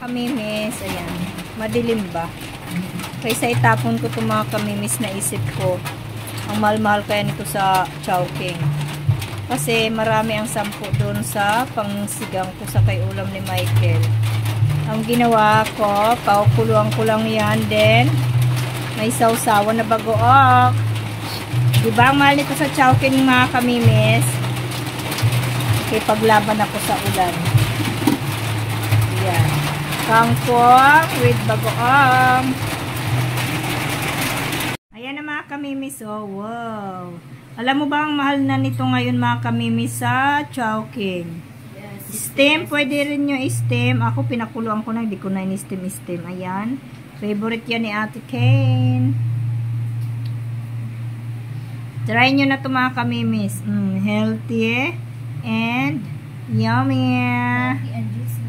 Kamimis, ayan. Madilim ba? Kaysa itapon ko itong mga kamimis na isip ko. Ang mahal-mahal kaya nito sa Chowking. Kasi marami ang sampo doon sa pangsigang ko sa kay ulam ni Michael. Ang ginawa ko, paukuluan ko lang yan. Then, may sausawan na bagook. Diba ang mahal nito sa Chowking mga kamimis? Okay, paglaban ako sa ulan. Ayan. Kangkong with bagoong. Ayan na mga kamimis. Oh, wow. Alam mo ba ang mahal na nito ngayon mga kamimis sa Chowking? Yes. Steam, pwede rin nyo i-steam. Ako pinakuluan ko na, hindi ko na in-steam. Ayan. Favorite yan ni Ate Kane. Try nyo na ito mga kamimis. Healthy and yummy. Healthy and juicy.